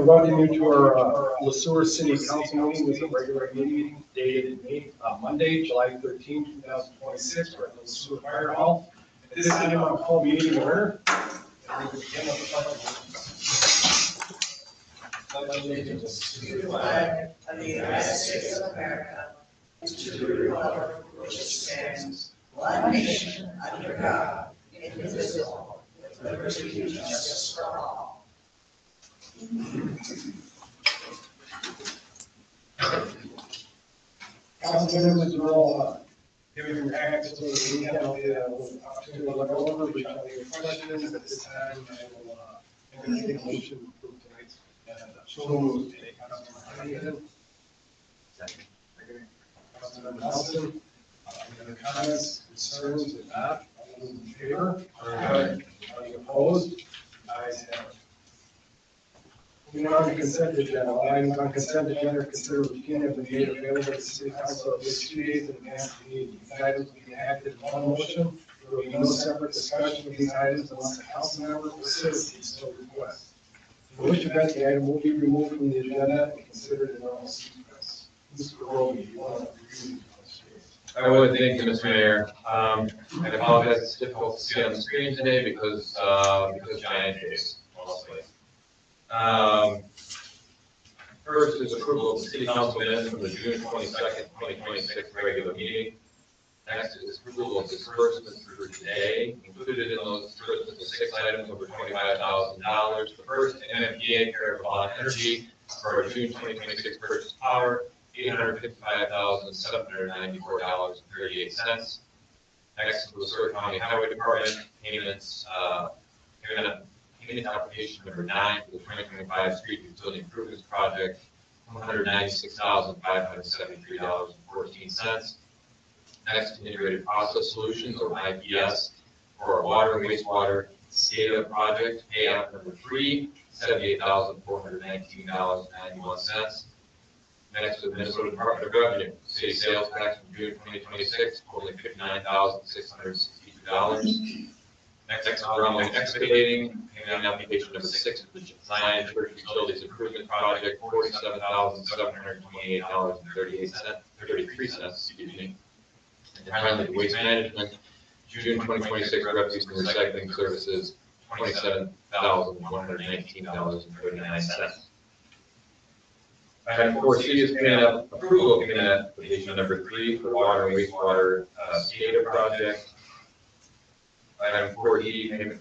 we welcome you to our Sueur City Council meeting. This is a regular meeting dated Monday, July 13, 2026. We're at the Sueur Fire Hall. At this time, I'll call meeting to order. And we begin with the pledge of allegiance to the flag of the United States of America and to the republic which stands one nation under God, indivisible, with liberty and justice for all. Council members are all giving your access to the meeting. I'll get an opportunity to look over, which I'll get questions at this time. I will make a motion to approve tonight's agenda. So moved. Councilmember Huntington. Second. Councilmember Nelson. Any other comments, concerns? If not, all those in favor? Aye. Any opposed? Ayes have it. Moving on to consent agenda. All items on consent agenda considered routine have been made available to the city council at least 2 days in advance of the meeting. These items will be acted in one motion. There will be no separate discussion of these items unless a council member or citizen so requests. In which event the item will be removed from the agenda and considered in normal sequence. Mr. Roby, you want to review this? I would, thank you, Mr. Mayor. I apologize, it's difficult to see on the screen today because giant days, mostly. First is approval of the city council minutes from the June 22nd, 2026 regular meeting. Next is approval of disbursements for today. Included in those disbursements are 6 items over $25,000. The first MMPA Caravan Energy for our June 2026 purchase power, $855,794.38. Next is the Sueur County Highway Department payments, payment application number 9 for the 2025 Street Utility Improvements Project, $196,573.14. Next, Integrated Process Solutions, or IPS, for our water and wastewater SCADA project, pay app number 3, $78,419.91. Next, the Minnesota Department of Revenue, city sales tax from June 2026, totaling $59,662. Next is Bromley Excavating, payment application number 6 for the Zion Church Utilities Improvement Project, $47,728.33. Excuse me. And finally, Waste Management, June 2026 refuse and recycling services, $27,119.39. Item 4C is approval of payment application number 3 for water and wastewater SCADA project. Item 4E, payment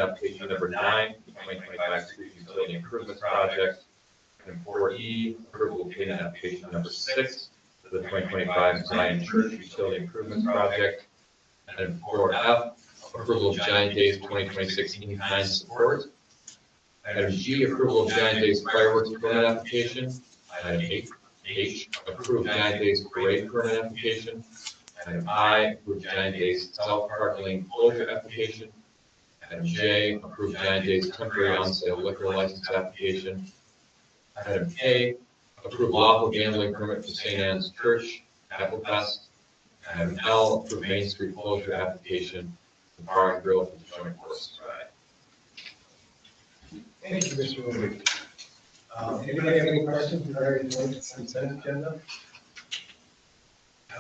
application number 9, the 2025 Street Utility Improvements Project. Item 4E, approval of payment application number 6 for the 2025 Zion Church Utility Improvements Project. Item 4F, approval of Giant Days 2026 in-kind support. Item G, approval of Giant Days fireworks permit application. Item H, approve Giant Days parade permit application. Item I, approve Giant Days self-park lane closure application. Item J, approve Giant Days temporary on-sale liquor license application. Item K, approve lawful gambling permit for St. Anne's Church, Apple Fest. Item L, approve Main Street closure application, the bar and grill for the joint course ride. Thank you, Mr. Roby. Anybody have any questions regarding the consent agenda?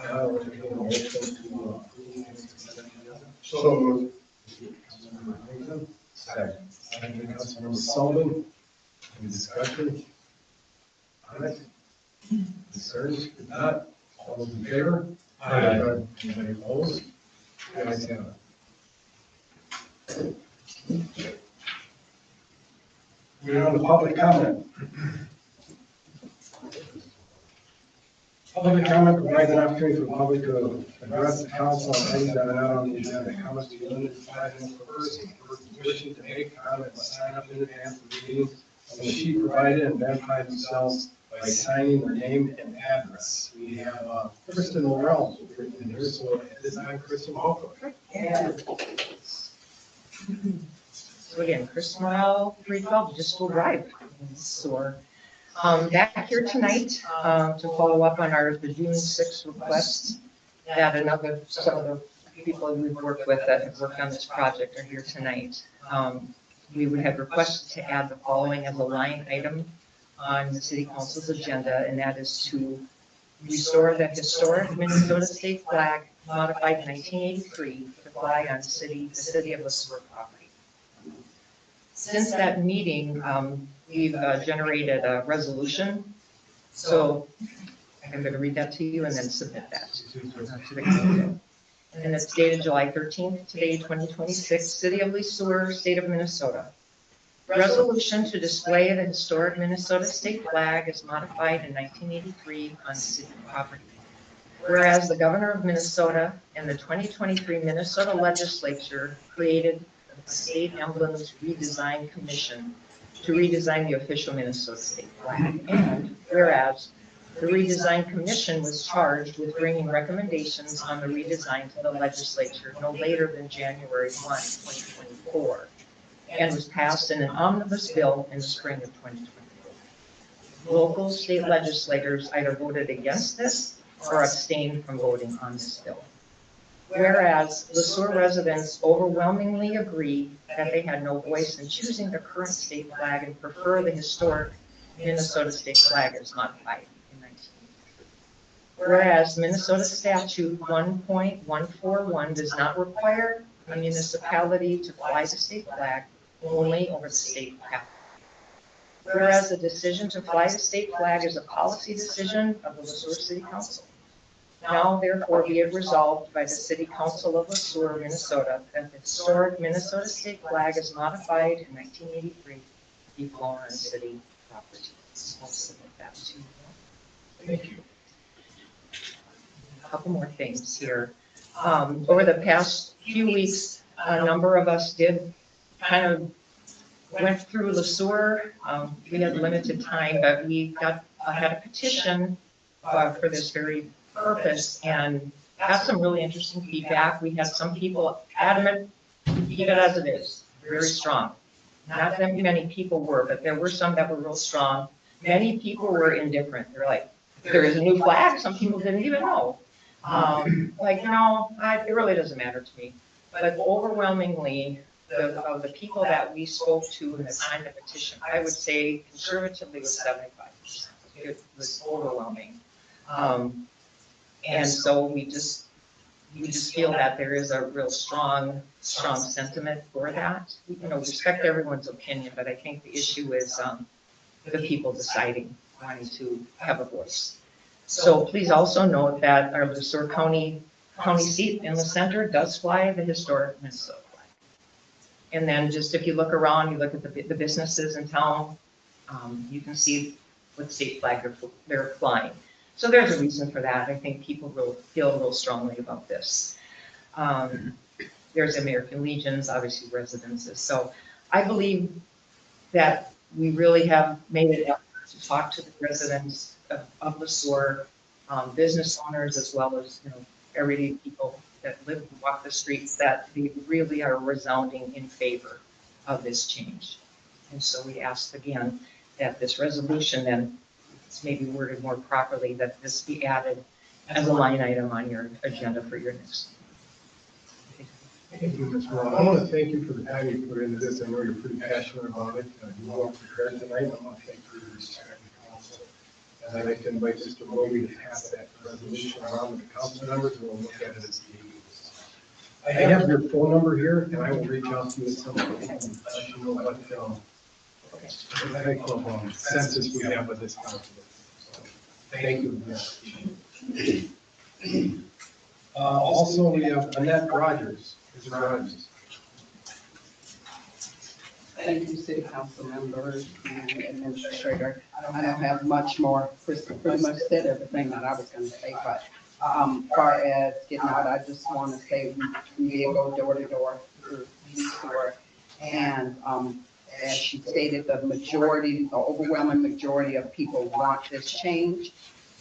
We're taking a motion to approve the consent agenda. So moved. Councilmember Huntington. Second. Councilmember Sullivan. Any discussion? Comment? Concerns? If not, all those in favor? Aye. Anybody opposed? The ayes have it. We're on the public comment. Public comment provides an opportunity for the public to address the council on items that are not on the agenda. Comments will be limited to 5 minutes per person. Persons wishing to make comment must sign up in advance of the meeting on the sheet provided and identify themselves by signing their name and address. We have Kristen Morrell in here, so at this time, Kristen, welcome. Yeah. So again, Kristen Morrell, 312 Distal Drive in Sueur. Back here tonight to follow up on the June 6th request that some of the people we've worked with that have worked on this project are here tonight. we would have requested to add the following as a line item on the city council's agenda, and that is to restore the historic Minnesota state flag modified in 1983 to fly on the city of Sueur property. Since that meeting, we've generated a resolution. So I'm going to read that to you and then submit that to the council. And it's dated July 13th, today, 2026, City of Sueur, State of Minnesota. Resolution to display the historic Minnesota state flag as modified in 1983 on city property. Whereas the governor of Minnesota and the 2023 Minnesota legislature created the State Emblems Redesign Commission to redesign the official Minnesota state flag. And whereas the redesign commission was charged with bringing recommendations on the redesign to the legislature no later than January 1, 2024, and was passed in an omnibus bill in the spring of 2024. Local state legislators either voted against this or abstained from voting on this bill. Whereas Sueur residents overwhelmingly agree that they had no voice in choosing the current state flag and prefer the historic Minnesota state flag as modified in 1983. Whereas Minnesota statute 1.141 does not require a municipality to fly the state flag only over the state capital. Whereas the decision to fly the state flag is a policy decision of the Sueur City Council. Now, therefore, be it resolved by the City Council of Sueur, Minnesota, that the historic Minnesota state flag is modified in 1983 to be flown on city property. I'll submit that to you. Thank you. A couple more things here. Over the past few weeks, a number of us did kind of went through Sueur. We had limited time, but we had a petition for this very purpose and got some really interesting feedback. We had some people adamant, keep it as it is, very strong. Not that many people were, but there were some that were real strong. Many people were indifferent. They're like, there is a new flag. Some people didn't even know. It really doesn't matter to me. But overwhelmingly, of the people that we spoke to and that signed the petition, I would say conservatively was 75%. It was overwhelming. And so we just feel that there is a real strong sentiment for that. Respect everyone's opinion, but I think the issue is the people deciding, wanting to have a voice. So please also note that our Sueur County seat in the center does fly the historic Minnesota flag. And then just if you look around, you look at the businesses in town, you can see what state flag they're flying. So there's a reason for that. I think people will feel real strongly about this. There's American Legions, obviously residences. So I believe that we really have made an effort to talk to the residents of Sueur, business owners, as well as everyday people that live and walk the streets, that they really are resounding in favor of this change. And so we ask again that this resolution then, it's maybe worded more properly, that this be added as a line item on your agenda for your next. Thank you, Ms. Ron. I want to thank you for the time you put into this. I know you're pretty passionate about it. You well prepared tonight. I want to thank you for your respect the council. And I'd like to invite Mr. Roby to pass that resolution around with the council members, and we'll look at it as the is. I have your phone number here, and I will reach out to you at some point and let you know what type of census we have with this council. So, thank you. Also, we have Annette Rogers. Mr. Rogers. Thank you, City Council members and Administrator. I don't have much more. Chris pretty much said everything that I was going to say, but far as getting out, I just want to say we did go door to door through Sueur, and as she stated, the overwhelming majority of people want this change.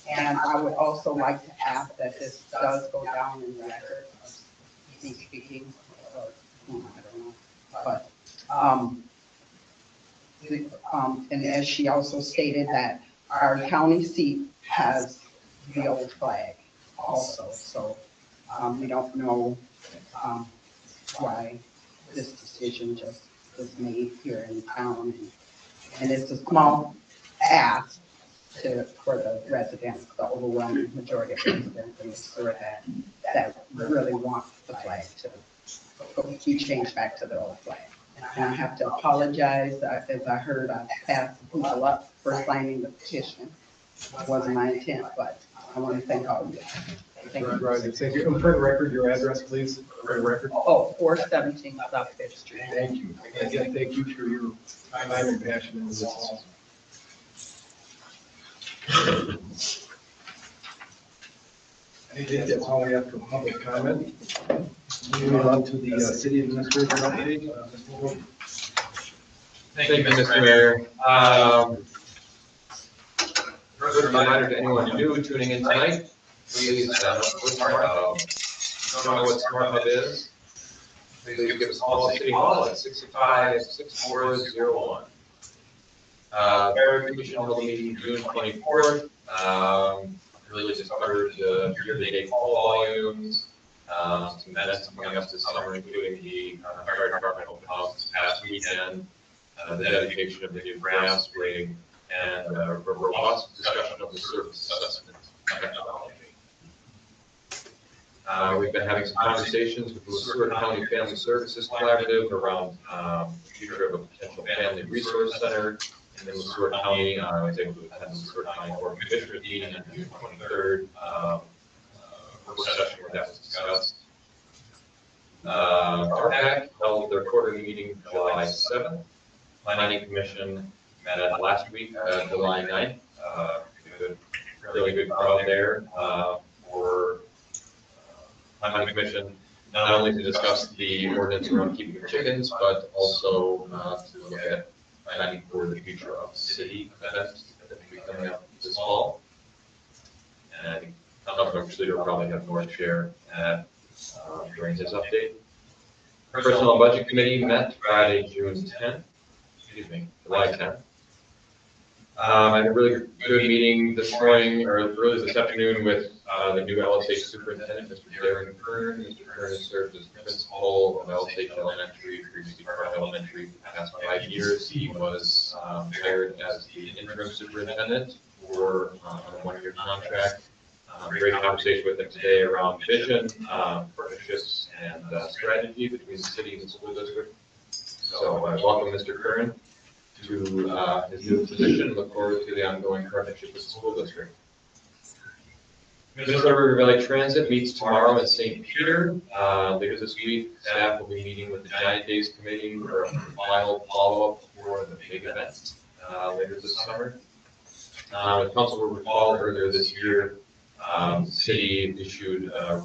And I would also like to ask that this does go down in the record of speaking, or I don't know, but and as she also stated that our county seat has the old flag also, so we don't know why this decision just was made here in town. And it's a small ask for the residents, the overwhelming majority of residents in the Sueur that really want the flag to be changed back to the old flag. And I have to apologize, as I heard, I passed people up for signing the petition. It wasn't my intent, but I want to thank all of you. Thank you. Roger, thank you. And for the record, your address, please, for the record. Oh, 417 South Fifth Street. Thank you. Again, thank you for your time and passion in this. I think that's all we have for public comment. Moving on to the city administrator update. Thank you, Mr. Mayor. First reminder to anyone new tuning in tonight, please stand up for Smart Hub. Don't know what Smart Hub is? Please give us a call at City Hall at 665-6401. Fair Commission held a meeting June 24th. Really just covered year-to-date call volumes, some events coming up this summer, including the fire department open house this past weekend, the dedication of the new grass rig, and a robust discussion of the service assessment methodology. We've been having some conversations with the Sueur County Family Services Collaborative around the future of a potential family resource center in Sueur County. I was able to attend the Sueur County Board of Commissioners meeting on June 23rd, work session where that was discussed. RPAC held their quarterly meeting July 7th. Planning Commission met last week, July 9th. Really good crowd there for Planning Commission, not only to discuss the ordinance around keeping your chickens, but also to look at planning for the future of city events that will be coming up this fall. And I think Councilmember Sueur will probably have more to share during his update. Personnel and Budget Committee met Friday, July 10th. I had a really good meeting this morning, or really this afternoon, with the new LSH superintendent, Mr. Darren Kern. Mr. Kern has served as principal of LSH Elementary, previously Park Elementary, for the past 5 years. He was hired as the interim superintendent for a 1-year contract. Great conversation with him today around vision, partnerships, and strategy between the city and the school district. So I welcome Mr. Kern to his new position. Look forward to the ongoing partnership with the school district. Minnesota River Valley Transit meets tomorrow in St. Peter. Later this week, staff will be meeting with the Giant Days Committee for a final follow-up for the big event later this summer. The council will recall earlier this year, the city issued a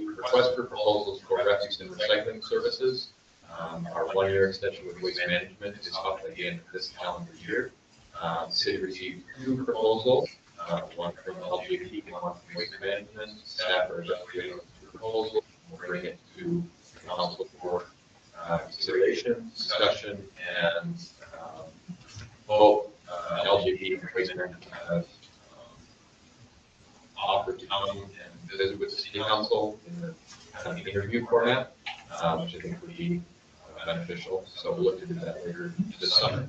request for proposals for refuse and recycling services. Our 1-year extension with waste management is up at the end of this calendar year. The city received 2 proposals, one from LGP and one from waste management. Staff are evaluating the 2 proposals. We'll bring it to the council for consideration, discussion, and both LGP and waste management have offered to come and visit with the city council in the kind of interview format, which I think would be beneficial. So we'll look to do that later this summer.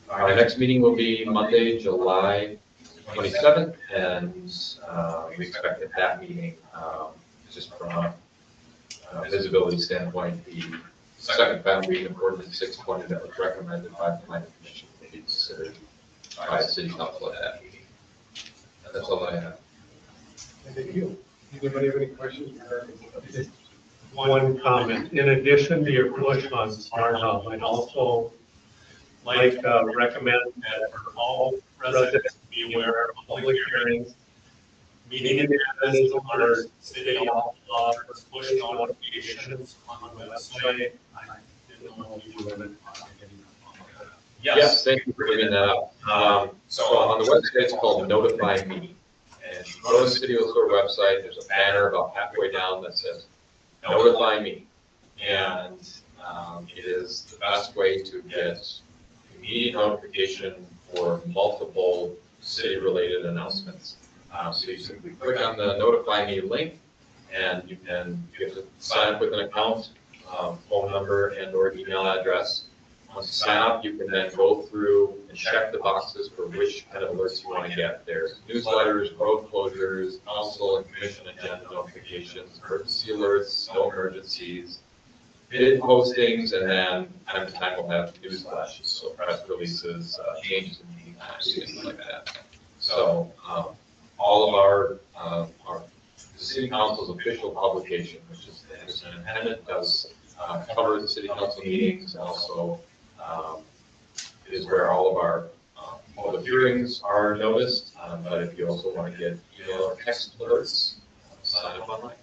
Our next meeting will be Monday, July 27th, and we expect at that meeting, just from a visibility standpoint, the second final reading of Ordinance 620 that was recommended by the Planning Commission will be considered by the City Council at that meeting. And that's all I have. Thank you. Anybody have any questions regarding this? One comment. In addition to your push on Smart Hub, I'd also like to recommend that for all residents to be aware of public hearings, meeting agendas, alerts, city law for push notifications on the website. I didn't know if you would. Yes, thank you for bringing that up. So on the website, it's called Notify Me. And you go to the City of Sueur website, there's a banner about halfway down that says Notify Me. And it is the best way to get immediate notification for multiple city-related announcements. So you simply click on the Notify Me link, and you can get to sign up with an account phone number and or email address. Once you sign up, you can then go through and check the boxes for which kind of alerts you want to get. There's newsletters, road closures, council and commission agenda notifications, emergency alerts, snow emergencies, bid postings, and then time to time we'll have news flashes, so press releases, changes in meeting times, things like that. So all of our the city council's official publication, which is the Henderson Independent, does cover the city council meetings, and also it is where all of our all the hearings are noticed. But if you also want to get email or text alerts, sign up online.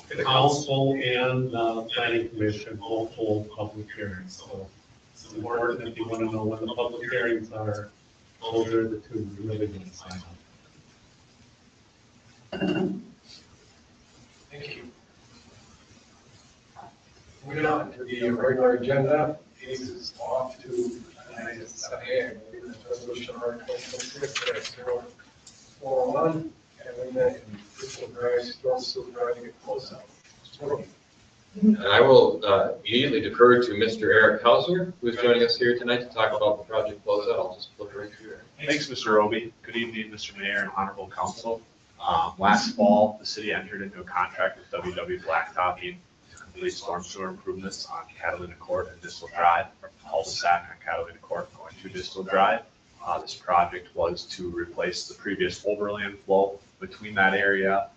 The council and the planning commission both hold public hearings, so it's important if you want to know when the public hearings are, those are the two you really need to sign up. Thank you. Moving on to the regular agenda, this is off to tonight at 7 a.m. Resolution Article 26-041, and then Crystal Drive, Storm Sewer Project closeout. And I will immediately defer to Mr. Eric Hauser, who is joining us here tonight to talk about the project closeout. I'll just flip right through there. Thanks, Mr. Roby. Good evening, Mr. Mayor and Honorable Council. Last fall, the city entered into a contract with WW Blacktopping to complete storm sewer improvements on Catalina Court and Distal Drive, from cul-de-sac on Catalina Court going to Distal Drive. This project was to replace the previous overland flow between that area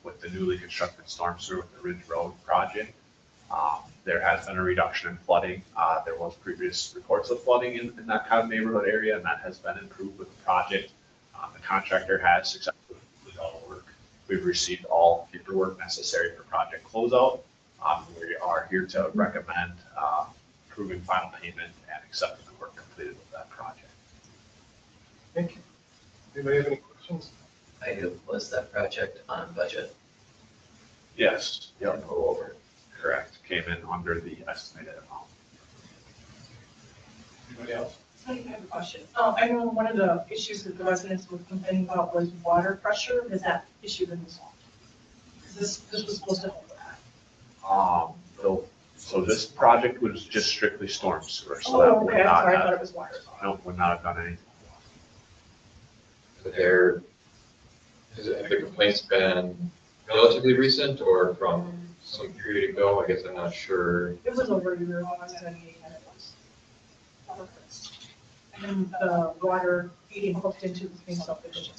with the newly constructed storm sewer with the Ridge Road project. There has been a reduction in flooding. There was previous reports of flooding in that kind of neighborhood area, and that has been improved with the project. The contractor has successfully completed all the work. We've received all paperwork necessary for project closeout. We are here to recommend approving final payment and accepting the work completed with that project. Thank you. Anybody have any questions? I do. Was that project on budget? Yes. Don't go over. Correct. Came in under the estimated amount. Anybody else? I have a question. I know one of the issues that the residents were complaining about was water pressure. Has that issue been resolved? This was supposed to help with that. So this project was just strictly storm sewer, so that Oh, would okay, I'm not sorry, I thought have, it was water. no, would not have done anything. But have the complaints been relatively recent or from some period ago? I guess I'm not sure. It was over a year ago, I was at and the water being hooked into the main subdivision.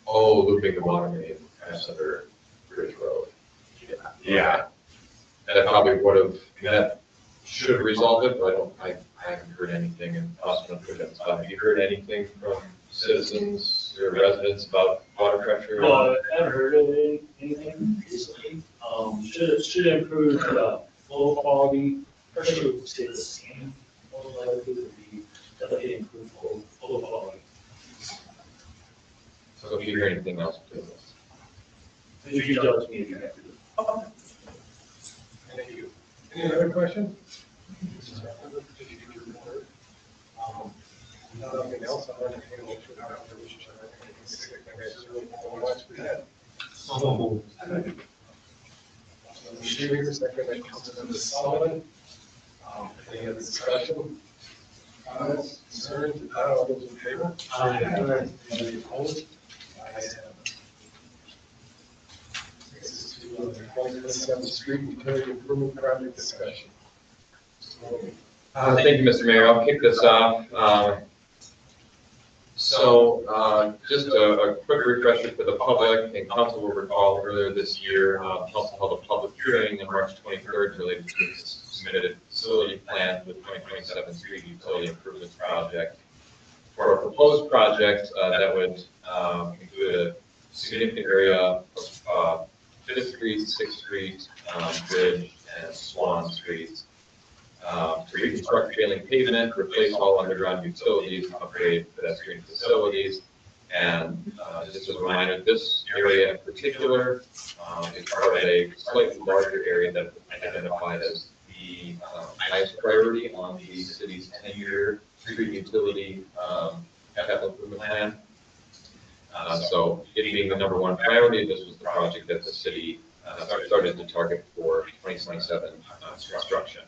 Oh, looping the water main past under Ridge Road. Yeah. And that probably would have, that should resolve it, but I haven't heard anything, and Austin, have you heard anything from citizens or residents about water pressure? Well, I haven't heard of anything recently. Should improve low quality, pressure would stay the same. Most likely would be definitely improve low quality. So if you hear anything else, please. If you tell me if you have to. Thank you. Any other questions? Nothing else, I'm going to take a motion about the resolution. Shearer, second by Councilmember Sullivan. Any other discussion? Comments, concerns, if not, all those in favor? Aye. Any opposed? Ayes have it. This is to the 2027 Street Utility Improvement Project discussion. Thank you, Mr. Mayor. I'll kick this off. Just a quick refresher for the public, and council will recall earlier this year, council held a public hearing on March 23rd related to its submitted facility plan for the 2027 Street Utility Improvements Project. For a proposed project that would include a significant area of 5th Street, 6th Street, Bridge, and Swan Streets. To reconstruct failing pavement, replace all underground utilities, upgrade pedestrian facilities, and just as a reminder, this area in particular is part of a slightly larger area that identified as the highest priority on the city's 10-year street utility capital improvement plan. So it being the number one priority, this was the project that the city started to target for 2027 construction.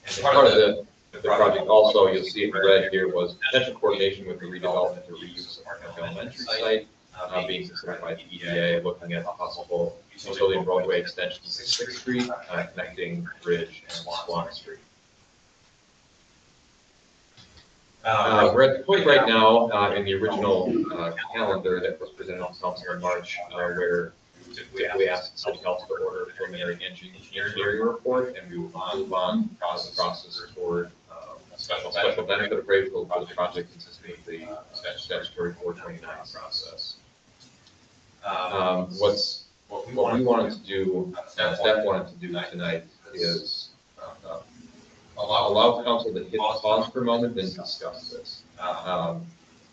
And part of the project also, you'll see it in red here, was potential coordination with the redevelopment or reuse of our elementary site, being considered by the EDA, looking at possible utility and roadway extension to 6th Street, connecting Bridge and Swan Street. We're at the point right now in the original calendar that was presented to council in March, where we typically ask the city council to order a preliminary engineering report, and we will move on the process toward special benefit appraisal for the project consisting of the statutory 429 process. What we wanted to do, staff wanted to do tonight is allow council to hit pause for a moment and discuss this.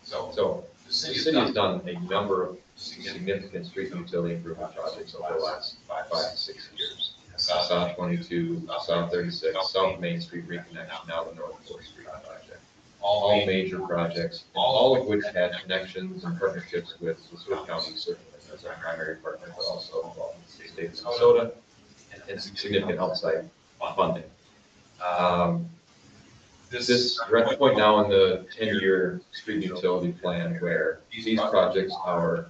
So the city has done a number of significant street and utility improvement projects over the last 5 to 6 years. South 22, South 36, South Main Street reconnection, now the North 4th Street project. All major projects, all of which had connections and partnerships with Sueur County, certainly as our primary partner, but also involved in the state of Minnesota and significant outside funding. We're at the point now in the 10-year street utility plan where these projects are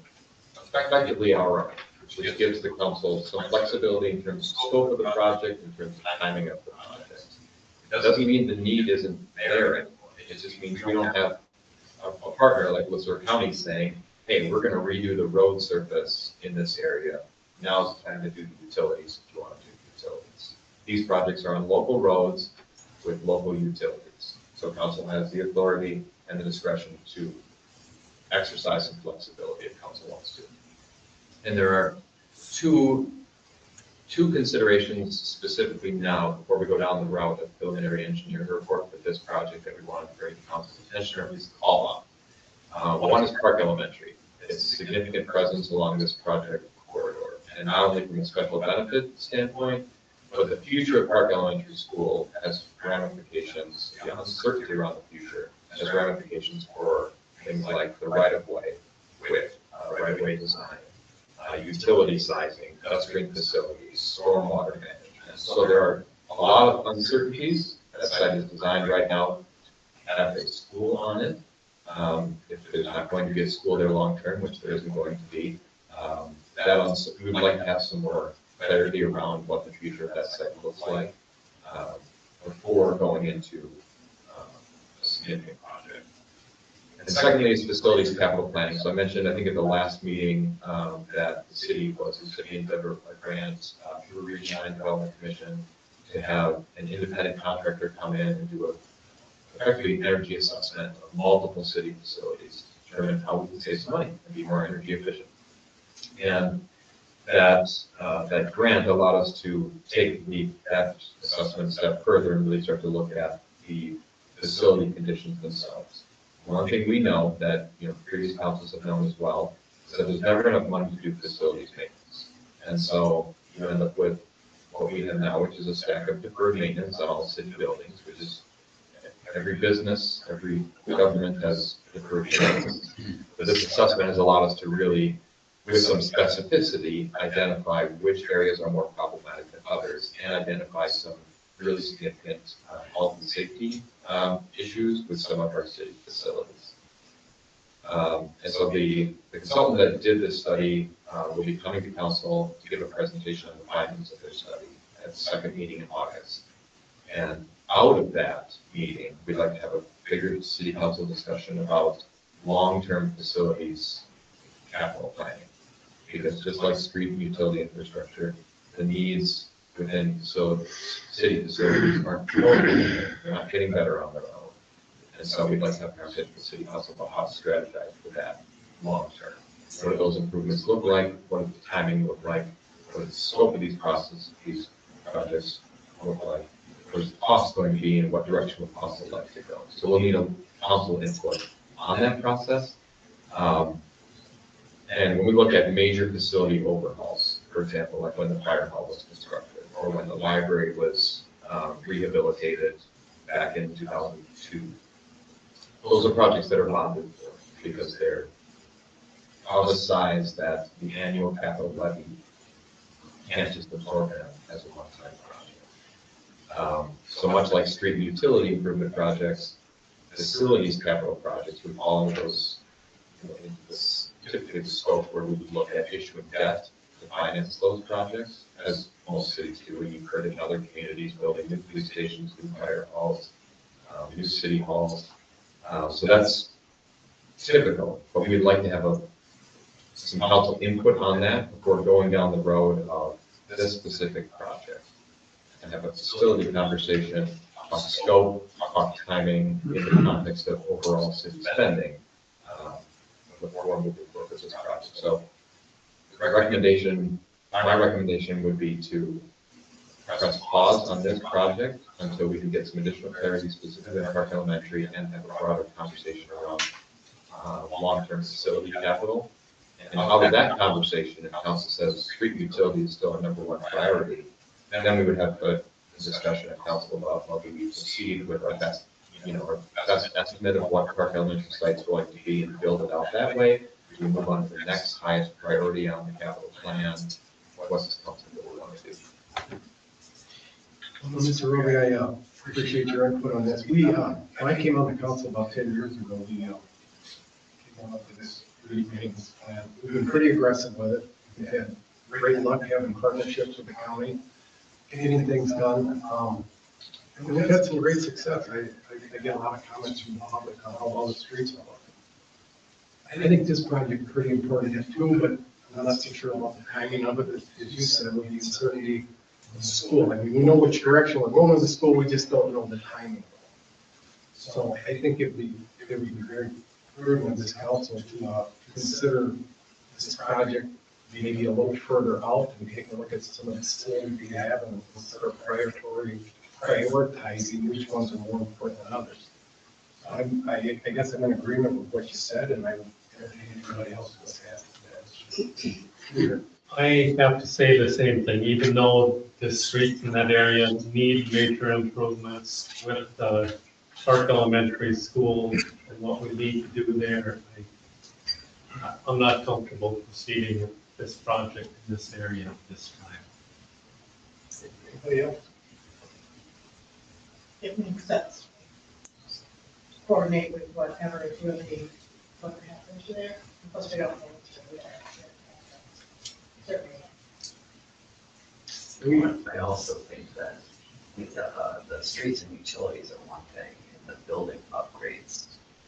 effectively our own, which gives the council some flexibility in terms of scope of the project, in terms of timing of the project. It doesn't mean the need isn't there anymore. It just means we don't have a partner like Sueur County saying, hey, we're going to redo the road surface in this area. Now's the time to do the utilities if you want to do utilities. These projects are on local roads with local utilities. So council has the authority and the discretion to exercise some flexibility if council wants to. And there are two considerations specifically now before we go down the route of preliminary engineering report for this project that we want to bring to council's attention, or at least call on. One is Park Elementary. It's a significant presence along this project corridor, and not only from a special benefit standpoint, but the future of Park Elementary School has ramifications, the uncertainty around the future has ramifications for things like the right-of-way width, right-of-way design, utility sizing, pedestrian facilities, stormwater management. So there are a lot of uncertainties. That site is designed right now to have a school on it. If there's not going to be a school there long-term, which there isn't going to be, we would like to have some more clarity around what the future of that site looks like before going into a significant project. And secondly is facilities capital planning. So I mentioned, I think at the last meeting, that the city was recipient of a grant through Region 9 Development Commission to have an independent contractor come in and do effectively an energy assessment of multiple city facilities to determine how we can save some money and be more energy efficient. And that grant allowed us to take that assessment a step further and really start to look at the facility conditions themselves. One thing we know that previous councils have known as well is that there's never enough money to do facilities maintenance. And so you end up with what we have now, which is a stack of deferred maintenance on all city buildings, which is every business, every government has deferred maintenance. But this assessment has allowed us to really, with some specificity, identify which areas are more problematic than others and identify some really significant health and safety issues with some of our city facilities. And so the consultant that did this study will be coming to council to give a presentation on the findings of their study at the second meeting in August. And out of that meeting, we'd like to have a bigger city council discussion about long-term facilities capital planning. Because just like street and utility infrastructure, the needs within city facilities aren't totally there. They're not getting better on their own. And so we'd like to have a conversation with the city council about how to strategize for that long term. What do those improvements look like? What does the timing look like? What does the scope of these projects look like? What is the cost going to be and what direction will cost would like to go? So we'll need a council input on that process. And when we look at major facility overhauls, for example, like when the fire hall was constructed or when the library was rehabilitated back in 2002, those are projects that are bonded for because they're of a size that the annual capital levy can't just absorb it as a one-time project. So much like street and utility improvement projects, facilities capital projects would fall into those, into this typically the scope where we would look at issuing debt to finance those projects, as most cities do, and you've heard in other communities, building new police stations, new fire halls, new city halls. So that's typical, but we'd like to have some council input on that before going down the road of this specific project. And have a facility conversation, talk scope, talk timing in the context of overall city spending before moving forward with this project. So my recommendation would be to press pause on this project until we can get some additional clarity specifically on Park Elementary and have a broader conversation around long-term facility capital. And out of that conversation, if council says street utility is still our number one priority, then we would have a discussion at council about whether we proceed with our best estimate of what Park Elementary site is going to be and build it out that way. We move on to the next highest priority on the capital plan. What's this council really want to do? Well, Mr. Roby, I appreciate your input on this. When I came on the council about 10 years ago, we came up with this maintenance plan. We've been pretty aggressive with it. We've had great luck having partnerships with the county, getting things done. And we've had some great success. I get a lot of comments from the public on how well the streets are looking. I think this project is pretty important too, but I'm not so sure about the timing of it. As you said, with the uncertainty of the school. I mean, we know which direction we're going with the school, we just don't know the timing. So I think it would be very prudent of this council to consider this project maybe a little further out and take a look at some of the facilities we have and consider prioritizing which ones are more important than others. I guess I'm in agreement with what you said, and I would entertain anybody else who has to. I have to say the same thing, even though the streets in that area need major improvements with Park Elementary School and what we need to do there. I'm not comfortable proceeding with this project in this area at this time. Anybody else? It makes sense. Coordinate with whatever is really going to happen to there, plus we don't know what's going to be there. Certainly. I also think that the streets and utilities are one thing, and the building upgrades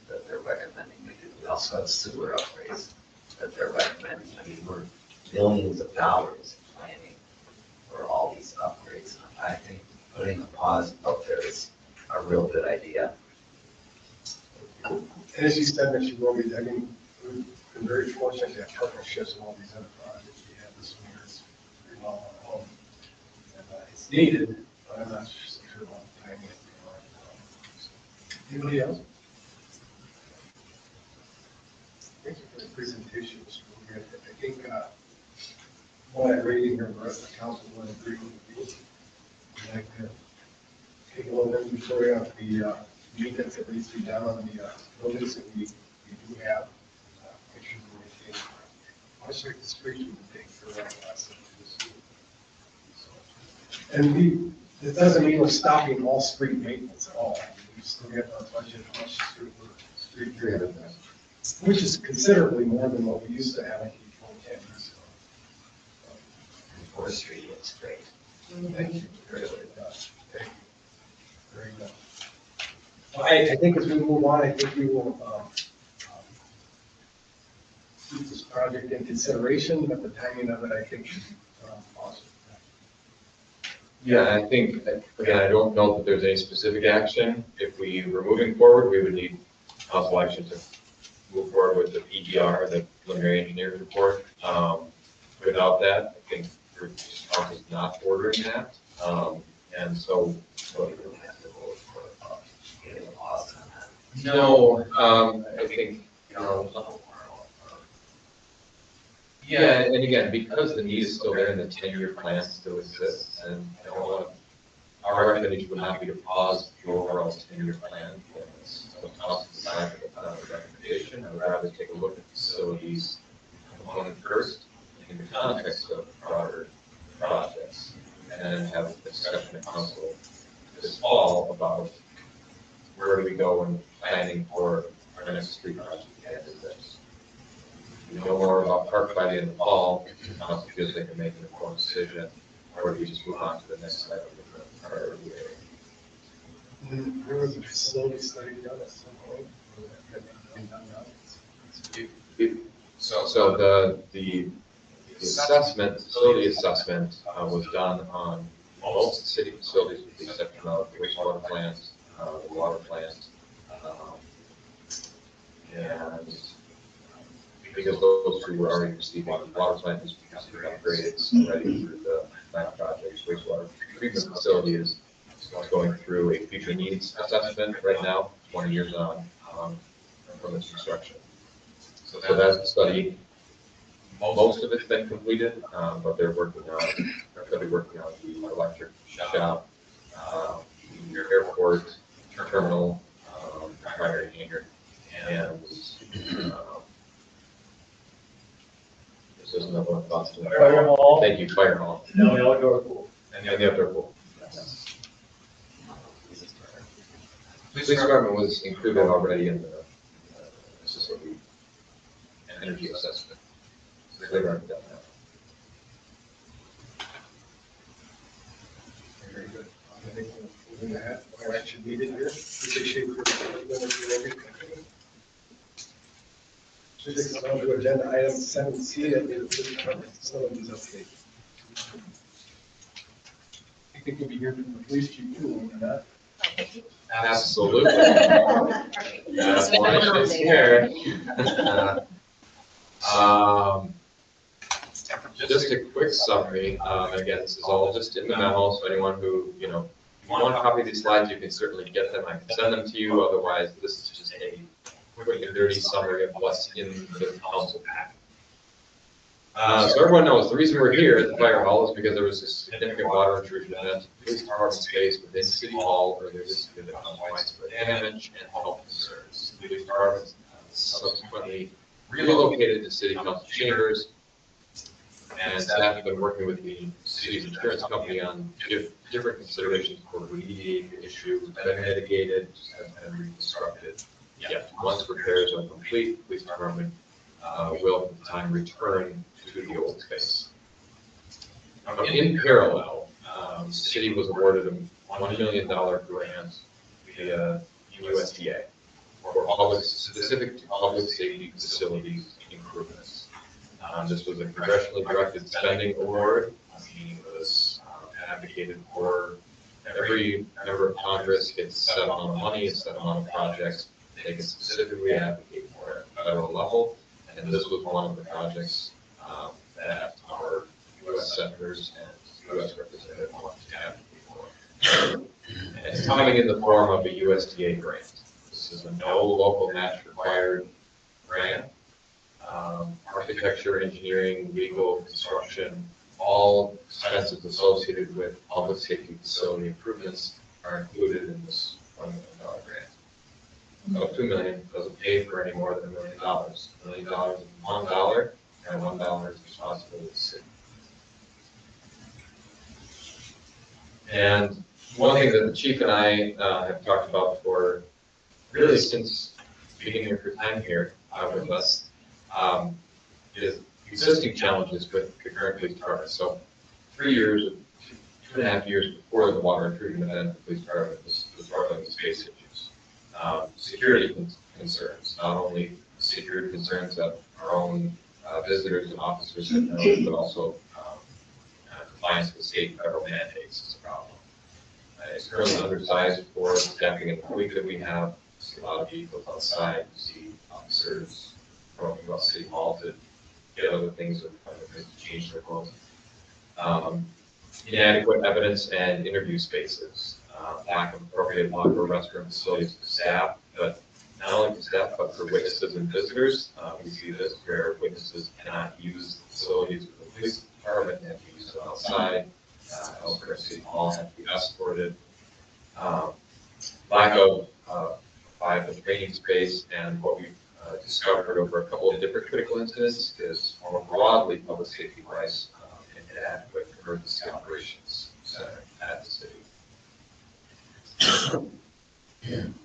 that they're recommending we do. We also have sewer upgrades that they're recommending. I mean, we're millions of dollars planning for all these upgrades. I think putting a pause out there is a real good idea. And as you said, Mr. Roby, I mean, we've been very fortunate to have partnerships in all these other projects we have this year. It's pretty well on home. And it's needed, but I'm not so sure about the timing. Anybody else? Thank you for the presentation, Mr. Roby. I think what I'm reading here, the rest of the council will agree with you. I'd like to take a little inventory of the maintenance that needs to be done on the buildings that we do have. Pictures of everything. Much like the streets we would take for that last. And it doesn't mean we're stopping all street maintenance at all. We still get our budget much street driven, which is considerably more than what we used to have in 10 years ago. Forestry looks great. Thank you. Very good. Thank you. Very good. Well, I think as we move on, I think we will keep this project in consideration, but the timing of it, I think, should be positive. Yeah, I think, again, I don't know that there's any specific action. If we were moving forward, we would need council action to move forward with the PGR, the preliminary engineer's report. Without that, I think your council is not ordering that. And so, So you don't have to vote for getting a pause on that. no, I think, yeah, and again, because the need is still there and the 10-year plan still exists, and our recommendation would not be to pause the overall 10-year plan. So council decide to put out a recommendation. I would rather take a look at facilities component first in the context of broader projects, and then have a discussion at council this fall about where do we go in planning for our next street project after this. We know more about park by the end of the fall, council feels they can make an informed decision, or do we just move on to the next item in the priority area? There was a facility study done at some point. Had been done now. So the assessment, facility assessment was done on most city facilities with the exception of the wastewater plant, the water plant. And because those two were already receiving, the water plant is receiving upgrades already through the plant projects. Wastewater treatment facility is going through a future needs assessment right now, 20 years on from its construction. So that study, most of it's been completed, but they'll be working on the electric shop, the airport, terminal, primary hangar, and this is another one. Boston. Fire hall. Thank you, fire hall. No, the outdoor pool. And the outdoor pool. Police department was included already in the facility energy assessment. So they've already done that. Very good. I think we're going to have our action needed here. Appreciate your everything. Should take us on to agenda item 7C, that is the department facilities update. I think we'll be hearing from the police chief too, will we not? Absolutely. That's why she's here. Just a quick summary. Again, this is all just in the memo, so anyone who, if you want to copy these slides, you can certainly get them. I can send them to you. Otherwise, this is just a quick and dirty summary of what's in the council pack. So everyone knows the reason we're here at the fire hall is because there was a significant water intrusion event, police department space within City Hall earlier this year that caused widespread damage and health concerns. The police department subsequently relocated to City Council chambers, and staff have been working with the city's insurance company on different considerations for remediating the issue. It's been mitigated, just hasn't been reconstructed. Yet once repairs are complete, the police department will at the time return to the old space. In parallel, the city was awarded a $1 million grant via USDA for specific to public safety facilities improvements. This was a congressionally directed spending award. Meaning it was advocated for. Every member of Congress gets a set amount of money, a set amount of projects they can specifically advocate for at the federal level. And this was one of the projects that our U.S. senators and U.S. representatives wanted to advocate for. And it's coming in the form of a USDA grant. This is a no local match required grant. Architecture, engineering, legal, construction, all expenses associated with public safety facility improvements are included in this $1 million grant. So $2 million doesn't pay for any more than $1 million. $1 million is $1, and $1 is responsibility of the city. And one thing that the chief and I have talked about for really since beginning of your time here with us is existing challenges with the current police department. So 3 years, 2.5 years before the water intrusion event, the police department was struggling with space issues. Security concerns, not only security concerns that our own visitors and officers have known, but also compliance with state and federal mandates is a problem. It's currently undersized for the staffing and fleet that we have. See a lot of vehicles outside, you see officers roaming about City Hall to get other things or to change their clothes. Inadequate evidence and interview spaces. Lack of appropriate locker restroom facilities for staff, but not only for staff, but for witnesses and visitors. We see this where witnesses cannot use the facilities of the police department, they have to use them outside. Elsewhere, City Hall have to be escorted. Lack of viable training space, and what we've discovered over a couple of different critical incidents is more broadly public safety wise inadequate emergency operations center at the city.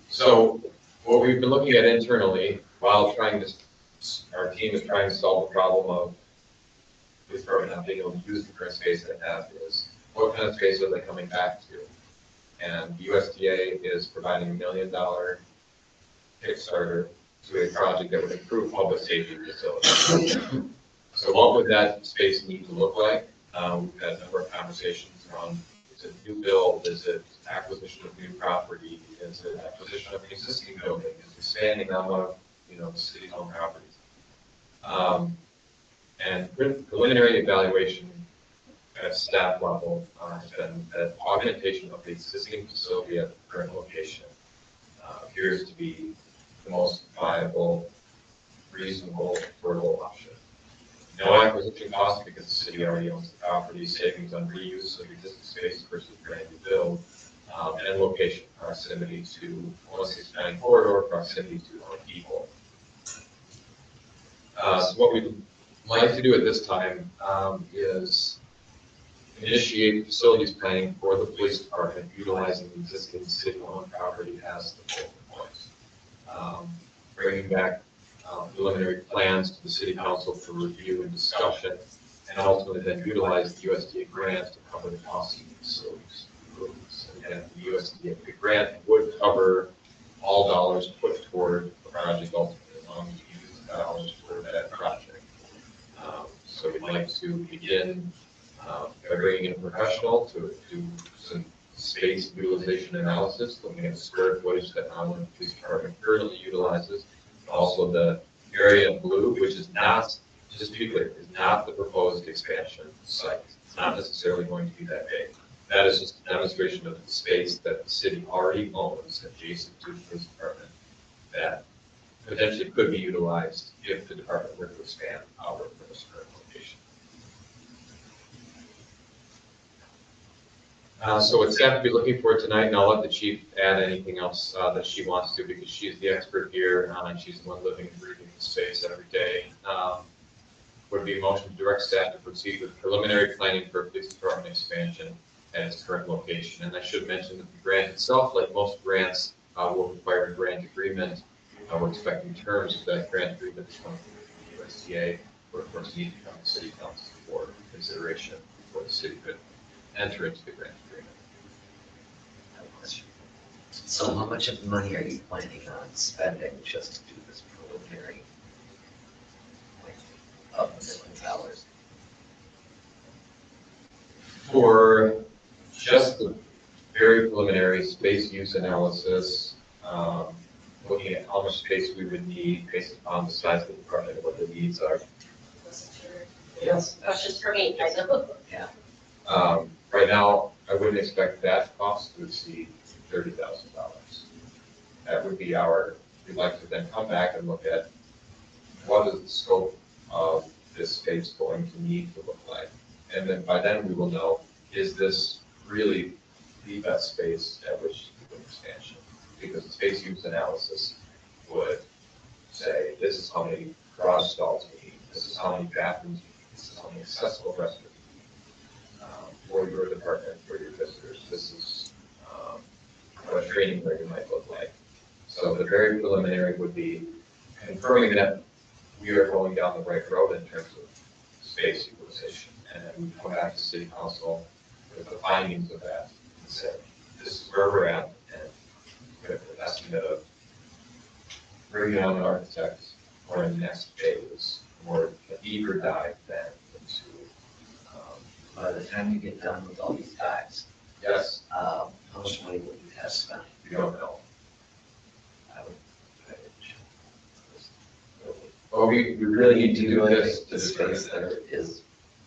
So what we've been looking at internally while trying to, our team is trying to solve the problem of this department not being able to use the current space they have is what kind of space are they coming back to? And USDA is providing $1 million Kickstarter to a project that would improve public safety facilities. So what would that space need to look like? We've had a number of conversations around, is it new build, is it acquisition of new property, is it acquisition of an existing building, is it expanding on one of, the city's own properties? And preliminary evaluation at staff level has been that augmentation of the existing facility at the current location appears to be the most viable, reasonable, affordable option. No acquisition cost because the city already owns the property, savings on reuse of existing space versus brand new build, and location, proximity to most expanding corridor, proximity to more people. So what we'd like to do at this time is initiate facilities planning for the police department utilizing the existing city-owned property as the focal point. Bringing back preliminary plans to the city council for review and discussion, and ultimately then utilize the USDA grant to cover the cost of the facilities improvements. And the USDA grant would cover all dollars put toward the project ultimately, as long as you use the dollars for that project. So we'd like to begin by bringing in a professional to do some space utilization analysis, looking at the square footage that our police department currently utilizes. Also the area in blue, which is not, just to be clear, is not the proposed expansion site. It's not necessarily going to be that big. That is just a demonstration of the space that the city already owns adjacent to the police department that potentially could be utilized if the department were to expand out of the current location. So what staff will be looking for tonight, and I'll let the chief add anything else that she wants to, because she's the expert here, and she's the one living and breathing the space every day. Would be a motion to direct staff to proceed with preliminary planning for a police department expansion at its current location. And I should mention that the grant itself, like most grants, will require a grant agreement. We're expecting terms of that grant agreement to come from the USDA, but of course need to come to city council for consideration before the city could enter into the grant agreement. I have a question. So how much of the money are you planning on spending just to do this preliminary, of $1 million? For just the very preliminary space use analysis, looking at how much space we would need based upon the size of the department and what the needs are. Yes. Questions for me, I know. Yeah. Right now, I wouldn't expect that cost to exceed $30,000. That would be we'd like to then come back and look at what is the scope of this space going to need to look like. And then by then we will know, is this really the best space at which to do an expansion? Because the space use analysis would say, this is how many garage stalls we need, this is how many bathrooms we need, this is how many accessible restrooms we need for your department, for your visitors. This is what a training area might look like. So the very preliminary would be confirming that we are going down the right road in terms of space utilization. And then we come back to city council with the findings of that and say, this is where we're at, and we have an estimate of bringing on an architect or in the next phase, or a deeper dive then into. By the time you get done with all these dives, Yes, how much money will you have spent? we don't know. I would. Well, we really need to do this to The determine space that. there is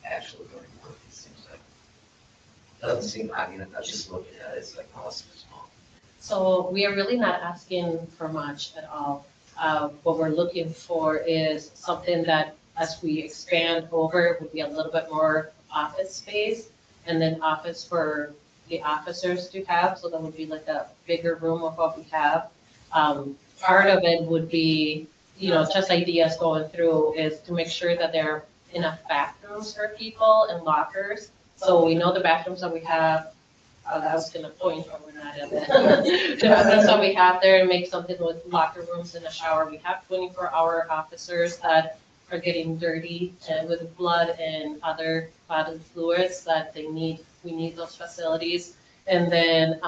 actually going to work, it seems like. Doesn't seem, I mean, I'm just looking at it, it's like, oh, it's small. So we are really not asking for much at all. What we're looking for is something that, as we expand over, would be a little bit more office space, and then office for the officers to have, so that would be like a bigger room of what we have. Part of it would be just ideas going through is to make sure that there are enough bathrooms for people and lockers. So we know the bathrooms that we have, I was gonna point, but we're not at it. The bathrooms that we have there and make something with locker rooms and a shower. We have 24-hour officers that are getting dirty and with blood and other bodily fluids that we need those facilities. And then,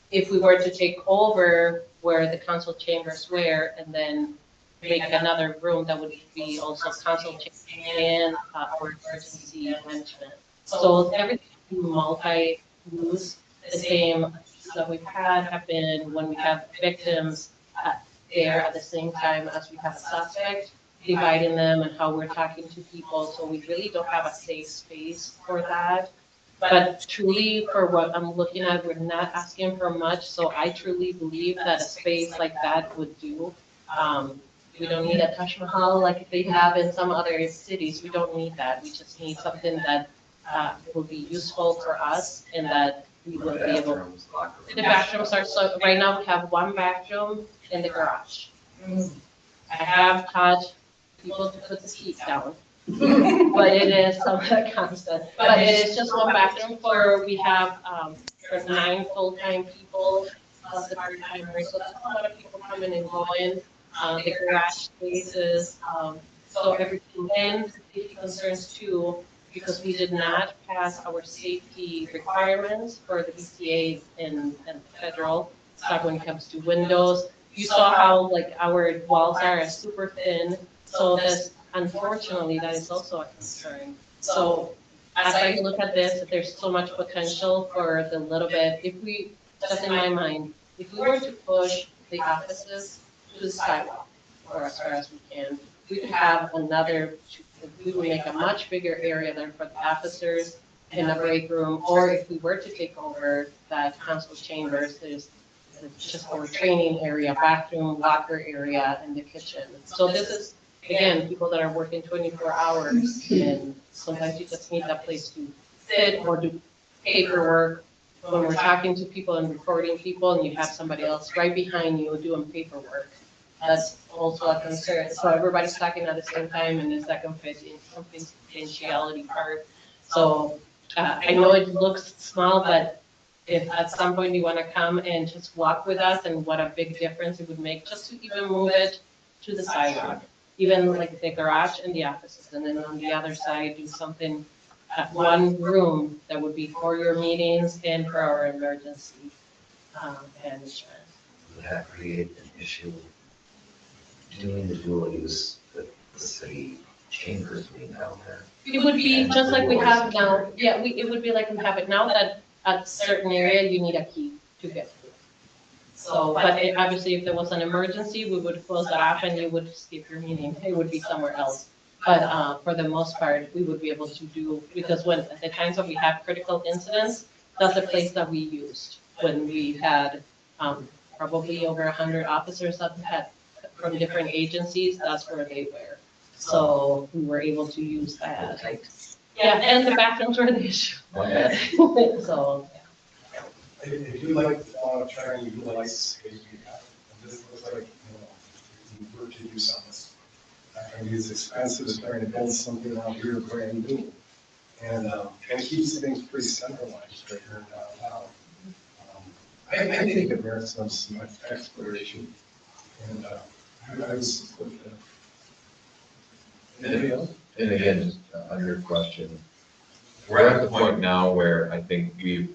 if we were to take over where the council chambers were and then make another room that would be also council chambers and our emergency management. So everything multi-use. The same that we've had have been when we have victims there at the same time as we have a suspect, dividing them and how we're talking to people. So we really don't have a safe space for that. But truly, for what I'm looking at, we're not asking for much. So I truly believe that a space like that would do. We don't need a Taj Mahal like they have in some other cities. We don't need that. We just need something that will be useful for us and that we will be able. Bathrooms, locker rooms. The bathrooms are, so right now we have one bathroom in the garage. I have taught people to put the heat down. But it is somewhat constant. But it is just one bathroom we have for 9 full-time people, plus the part-timers. So that's a lot of people coming and going. The garage spaces, so everything. And safety concerns too, because we did not pass our safety requirements for the BCA and federal stuff when it comes to windows. You saw how like our walls are super thin. So this, unfortunately, that is also a concern. So as I look at this, there's so much potential for the little bit, just in my mind, if we were to push the offices to the sidewalk or as far as we can, we could have we would make a much bigger area there for the officers in a break room, or if we were to take over that council chambers, there's just our training area, bathroom, locker area, and the kitchen. So this is, again, people that are working 24 hours, and sometimes you just need that place to sit or do paperwork. When we're talking to people and recording people, and you have somebody else right behind you doing paperwork, that's also a concern. So everybody's talking at the same time, and is that confidentiality part? So I know it looks small, but if at some point you want to come and just walk with us, and what a big difference it would make just to even move it to the sidewalk. Even like the garage and the offices, and then on the other side, do something at one room that would be for your meetings and for our emergency management. Would that create an issue doing the dual use with the city chambers being down there? It would be just like we have now. Yeah, it would be like we have it now, that at a certain area, you need a key to get through. So, but obviously, if there was an emergency, we would close that off and you would skip your meeting. It would be somewhere else. But for the most part, we would be able to do, because at the times that we have critical incidents, that's the place that we used when we had probably over 100 officers that had from different agencies. That's where they were. So we were able to use that. Yeah, and the bathrooms were the issue. So. I do like the thought of trying to utilize space we have. And this looks like, if we were to do something. I mean, it's expensive trying to build something out here brand new. And keeps things pretty centralized right here in downtown. I think it merits some exploration. And I would support that. Anybody else? And again, just on your question, we're at the point now where I think we've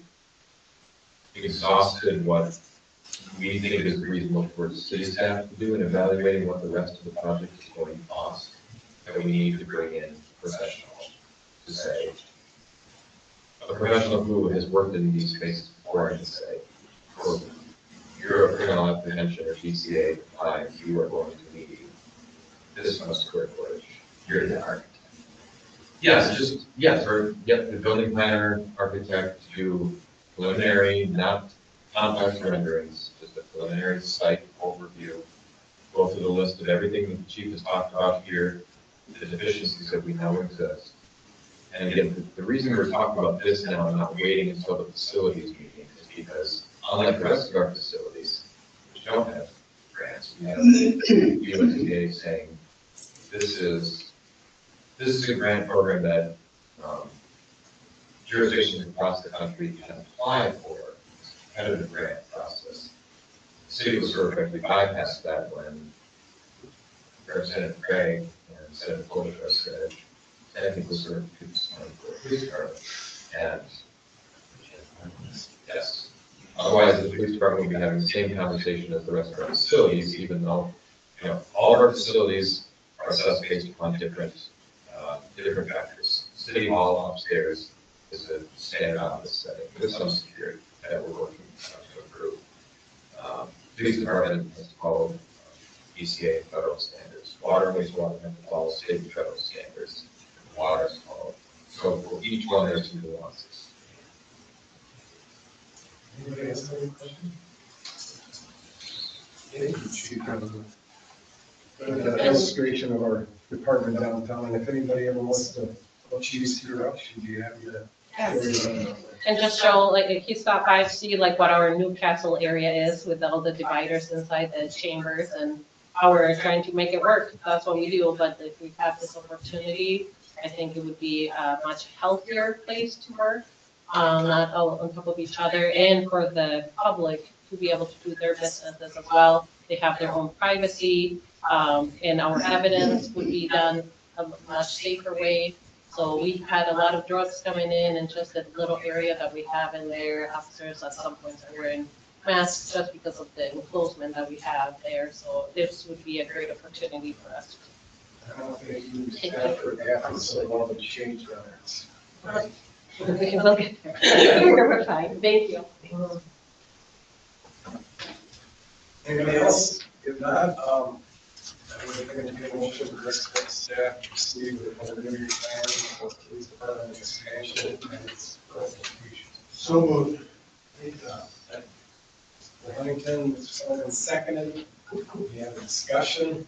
exhausted what we think is reasonable for the city staff to do in evaluating what the rest of the project is going to cost. And we need to bring in professionals to say, a professional who has worked in these spaces before, I can say, for you're a criminal apprehension or GCA time, you are going to need this much square footage. You're the architect. Yes, or the building planner, architect to do preliminary, not complex renderings, just a preliminary site overview. Go through the list of everything that the chief has talked about here, the deficiencies that we know exist. And again, the reason we're talking about this now and not waiting until the facilities meeting is because unlike the rest of our facilities, which don't have grants, grants. We have USDA saying, this is a grant program that jurisdictions across the country can apply for. It's a competitive grant process. The city was sort of actually bypassed that when Representative Craig and Senator Klobuchar said, and people sort of could sign for a police department. And yes, otherwise the police department would be having the same conversation as the rest of our facilities, even though, all of our facilities are assessed based upon different factors. City hall upstairs is a standard office setting with some security that we're working to improve. Police department has to follow ECA and federal standards. Water and wastewater have to follow state and federal standards. Water is followed. So for each one, there's some nuances. Anybody else have any questions? Thank you, Chief. An illustration of our department downtown, and if anybody ever wants to, Chief's here up, she'd be happy to. And just show, like, if you stop by, see like what our Newcastle area is with all the dividers inside the chambers and how we're trying to make it work. That's what we do, but if we have this opportunity, I think it would be a much healthier place to work, not all on top of each other, and for the public to be able to do their businesses as well. They have their own privacy, and our evidence would be done a much safer way. So we've had a lot of drugs coming in, and just that little area that we have in there, officers at some points are wearing masks just because of the enclosement that we have there. So this would be a great opportunity for us. I don't think you stand for that, so one of the change there. We can look at there. We're fine. Thank you. Anybody else? If not, I would think it'd be a motion to direct staff to proceed with the preliminary plan for the police department expansion and its execution. So moved. Huntington, Mr. Sullivan seconded. We have a discussion,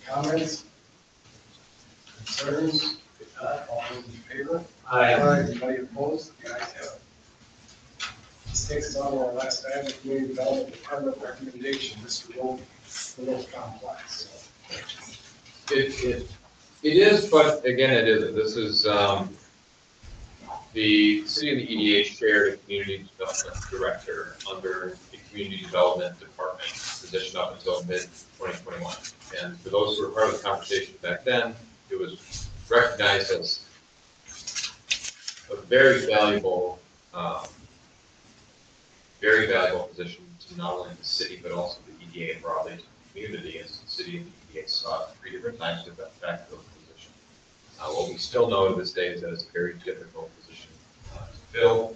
comments, concerns. If not, all those in favor? Aye. Anybody opposed? The ayes have it. This takes us on to our last item, community development department recommendation. Mr. Wolf, a little complex. It is, but again, it isn't. This is, the city and the EDA shared a community development director under the community development department position up until mid-2021. And for those who were part of the conversation back then, it was recognized as a very valuable position to not only the city, but also the EDA and broadly to the community, as the city and the EDA sought 3 different times to backfill the position. What we still know to this day is that it's a very difficult position to fill.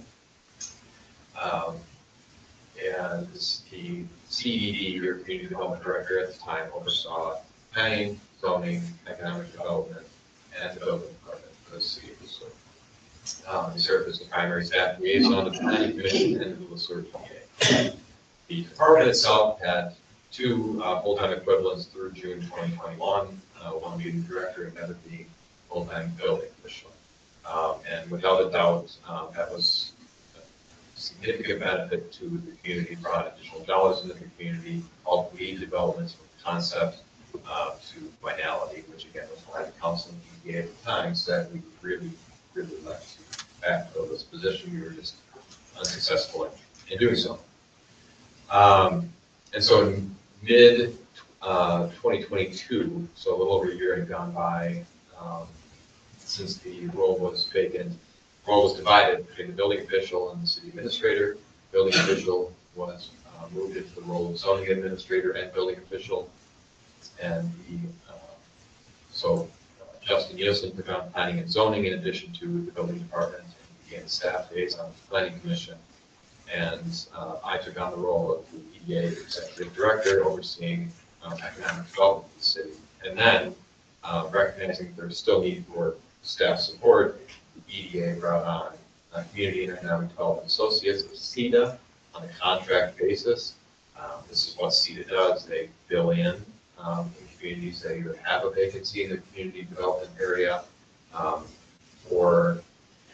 And the CED, your community development director at the time, oversaw planning, zoning, economic development, and the building department for the city of Sueur. He served as the primary staff liaison to the planning commission and the Sueur EDA. The department itself had 2 full-time equivalents through June 2021, one being director and the other being full-time building official. And without a doubt, that was a significant benefit to the community, brought additional dollars into the community, helped lead developments from concept to finality, which again was why the council and EDA at the time said we really like to backfill this position. We were just unsuccessful in doing so. And so in mid 2022, so a little over a year had gone by since the role was vacant. The role was divided between the building official and the city administrator. The building official was moved into the role of zoning administrator and building official. And Justin Nielsen took on planning and zoning in addition to the building department and began staff liaison with the planning commission. And I took on the role of the EDA executive director, overseeing economic development in the city. And then, recognizing there's still need for staff support, the EDA brought on Community and Economic Development Associates, or CEDA, on a contract basis. This is what CEDA does. They fill in communities that either have a vacancy in the community development area or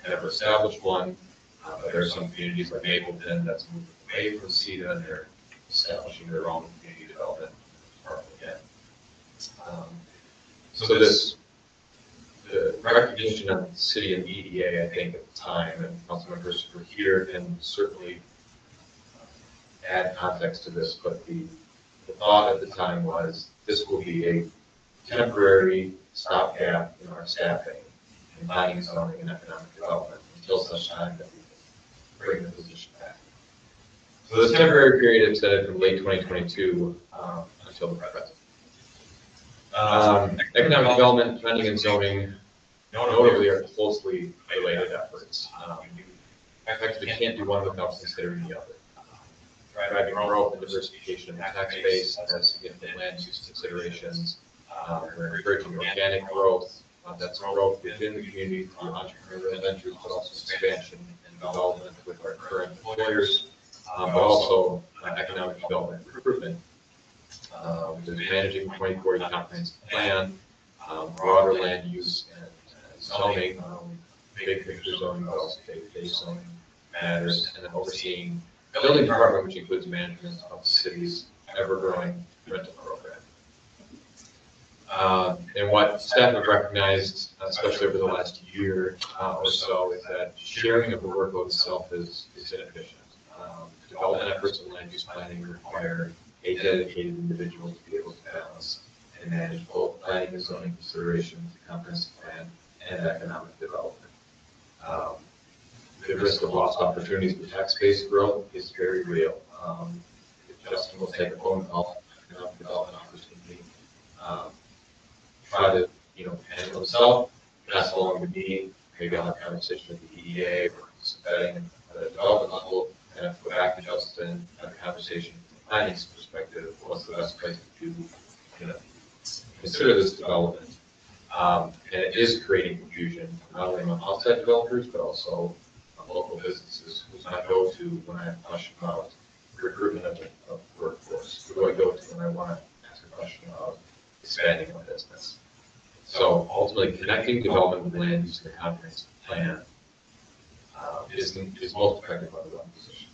never established one. But there are some communities like Mapleton that's moved away from CEDA, and they're establishing their own community development department again. So this, the recognition of the city and EDA, I think at the time, and council members were here can certainly add context to this, but the thought at the time was this will be a temporary stopgap in our staffing in planning, zoning, and economic development until such time that we can bring the position back. So this temporary period extended from late 2022 until the present. Economic development, planning, and zoning notably are closely related efforts. You effectively can't do one without considering the other. Driving growth and diversification of the tax base has significant land use considerations. We're encouraging organic growth. That's growth within the community through entrepreneurial ventures, but also expansion and development with our current employers, but also economic development and recruitment. There's managing the 2040 comprehensive plan, broader land use and zoning, big picture zoning, but also day-to-day zoning matters, and then overseeing the building department, which includes management of the city's ever-growing rental program. And what staff have recognized, especially over the last year or so, is that sharing of the workload itself is inefficient. Development efforts and land use planning require a dedicated individual to be able to balance and manage both planning and zoning considerations, the comprehensive plan, and economic development. The risk of lost opportunities for tax-based growth is very real. Justin will take a phone call, economic development opportunity, try to, handle himself, pass along to me, maybe I'll have a conversation with the EDA or vetting at the development level, and have to go back to Justin, have a conversation from the planning perspective, what's the best place to consider this development. And it is creating confusion, not only among outside developers, but also local businesses, who's my go-to when I have a question about recruitment of workforce. Who do I go to when I want to ask a question about expanding a business? So ultimately, connecting development with land use in the comprehensive plan is most effective under one position.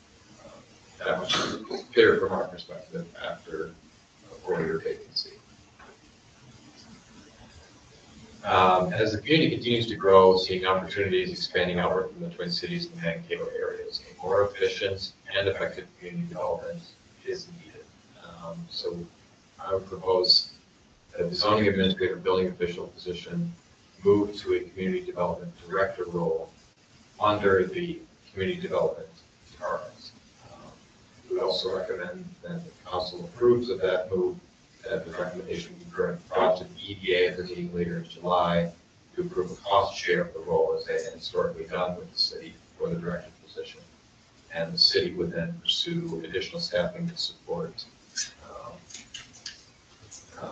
That much is clear from our perspective after a 4-year vacancy. As the community continues to grow, seeing opportunities expanding outward from the Twin Cities and Mankato areas, a more efficient and effective community development is needed. So I would propose that the zoning administrator building official position move to a community development director role under the community development department. We would also recommend that the council approves of that move, that the recommendation be brought to the EDA at the meeting later in July to approve a cost share of the role as they had historically done with the city for the director position. And the city would then pursue additional staffing to support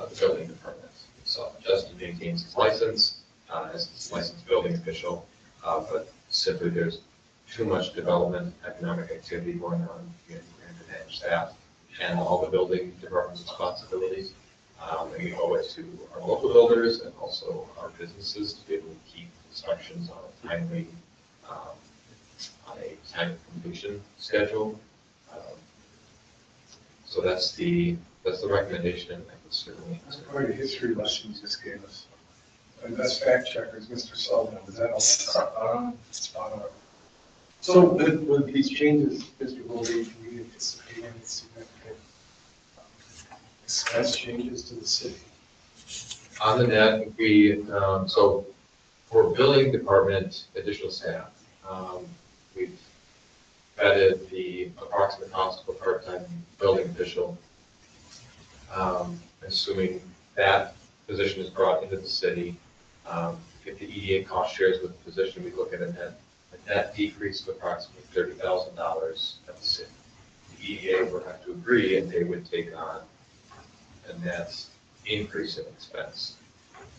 the building department. So Justin maintains his license as a licensed building official, but simply there's too much development, economic activity going on in the managed staff and all the building department's responsibilities. And we owe it to our local builders and also our businesses to be able to keep inspections on a timely time completion schedule. So that's the recommendation. I can certainly. That's quite a history lesson you just gave us. And best fact checkers, Mr. Sullivan, was that all spot on? Spot on. So with these changes, Mr. Bovee, can we anticipate any significant expense changes to the city? On the net, so for building department additional staff, we've vetted the approximate cost of a part-time building official. Assuming that position is brought into the city, if the EDA cost shares with the position, we look at a net decrease of approximately $30,000 at the city. The EDA would have to agree, and they would take on a net increase in expense.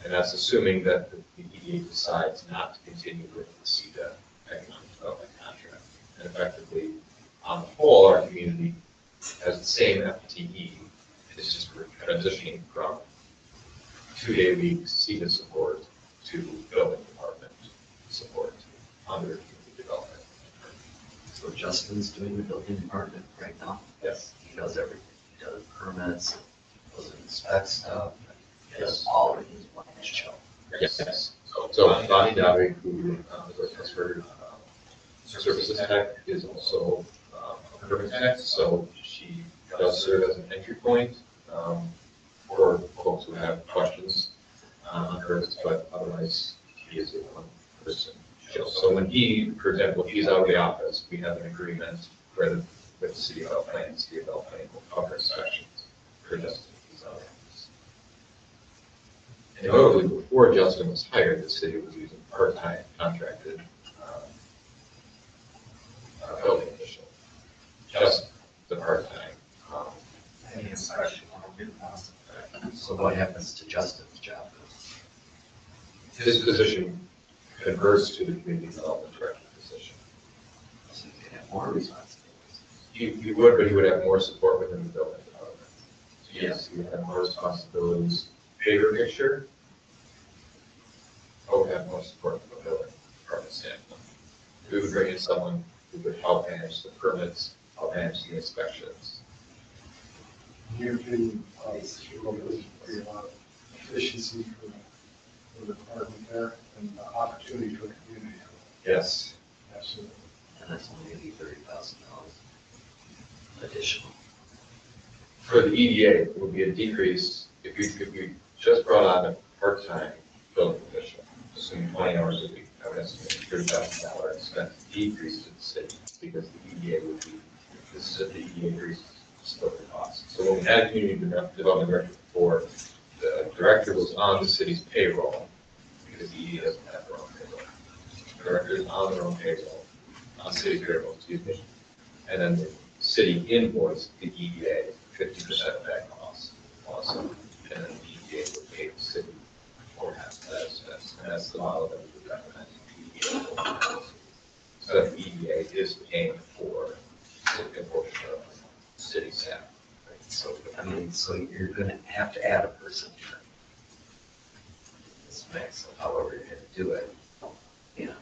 And that's assuming that the EDA decides not to continue with the CEDA economic development contract. And effectively, on the whole, our community has the same FTE. It's just transitioning from 2-day-a-week CEDA support to building department support under community development. So Justin's doing the building department right now. Yes. He does everything. He does permits, he goes and inspects stuff. He does Yes. all of it in one show. Yes. So Bonnie Dowdy, who is our customer services tech, is also a permit tech, so she does serve as an entry point for folks who have questions on permits, but otherwise he is a one person show. So when he, for example, if he's out of the office, we have an agreement with the city of Alpine, city of Alpine will cover inspections for Justin if he's out of the office. And notably, before Justin was hired, the city was using part-time contracted building official, just the part-time. Any inspection. So what happens to Justin's job? His position converts to the community development director position. So he can have more responsibilities. He would, but he would have more support within the building department. So yes, he would have more responsibilities, bigger picture. But would have more support from the building department standpoint. We would bring in someone who would help manage the permits, help manage the inspections. In your opinion, this will really create a lot of efficiency for the department there and opportunity for the community. Yes. Absolutely. And that's only $30,000 additional. For the EDA, it would be a decrease if we just brought on a part-time building official, assuming 20 hours a week, I would estimate $30,000 expense decrease to the city, because the EDA would be, this is the EDA agrees to split the cost. So when we had a community development director before, the director was on the city's payroll, because the EDA doesn't have their own payroll. The director is on their own payroll, on city payroll, excuse me. And then the city invoiced the EDA 50% of that cost also. And then the EDA would pay the city for half of that expense. And that's the model that we would recommend the EDA. So the EDA is paying for a portion of city staff. So, I mean, so you're gonna have to add a person to this mix of however you're gonna do it. You know,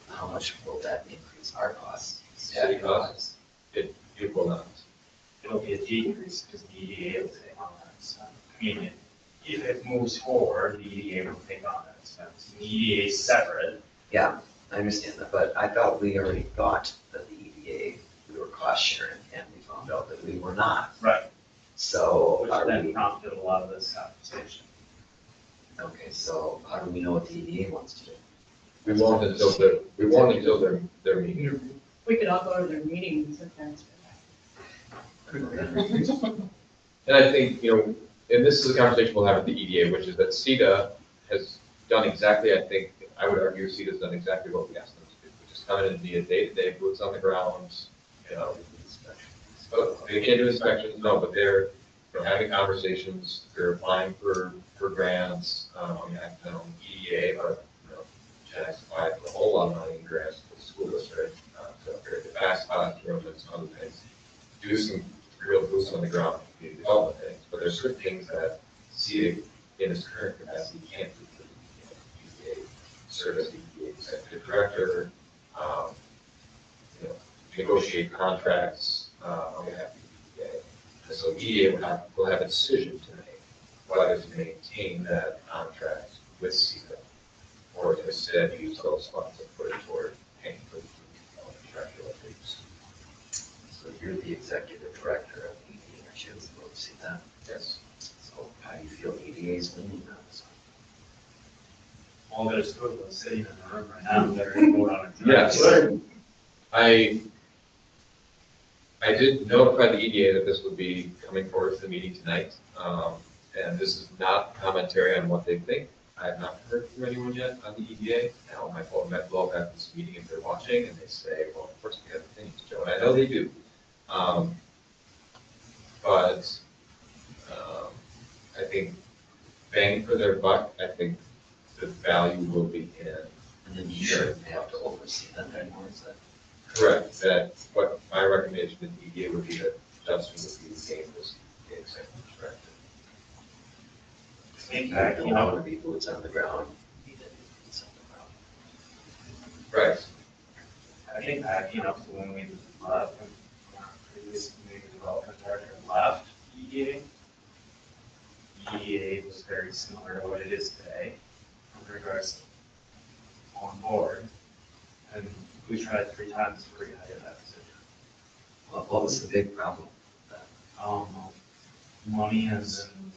how much will that increase our costs? City costs, it will not. It'll be a decrease because the EDA will take on that expense. I mean, if it moves forward, the EDA will take on that expense. The EDA is separate. Yeah, I understand that, but I thought we already thought that the EDA, we were cost sharing, and we found out that we were not. Right. So Which are then we, prompted a lot of this conversation. okay, so how do we know what the EDA wants to do? We won't until they're meeting. We could all go to their meetings and then. And I think, and this is a conversation we'll have at the EDA, which is that CETA has done exactly, I think, I would argue CETA's done exactly what we asked them to do, which is come in and be a day-to-day boots on the ground, But they can't do inspections, no, but they're having conversations, they're applying for grants, EDA, but, Jack's applied for a whole lot of money in grants for the school district, to upgrade the fast classrooms and some other things. Do some real boots on the ground community development things, but there's certain things that CETA in its current capacity can't do for the EDA, serve as the EDA executive director, negotiate contracts on behalf of the EDA. And so EDA will have a decision to make whether to maintain that contract with CETA or to instead use those funds and put it toward paying for the director of things. So you're the executive director of the EDA, aren't you supposed to see that? Yes. So how do you feel EDA is leaning on this? All there's two of us sitting in the room right now, they're going to vote on it. Yes. I did notify the EDA that this would be coming forward to the meeting tonight. And this is not commentary on what they think. I have not heard from anyone yet on the EDA. Now, my phone might blow up at this meeting if they're watching and they say, well, of course we have opinions, Joe. And I know they do. But I think bang for their buck, I think the value will be in. And then you shouldn't have to oversee that anymore, is that? Correct. That what my recommendation to the EDA would be that Justin would be named as the executive director. You don't want to be boots on the ground. You need to be boots on the ground. Right. I think backing up to when we Previous community development director left EDA. EDA was very similar to what it is today in regards to on board. And we tried 3 times to rehire that position. What was the big problem? Money as in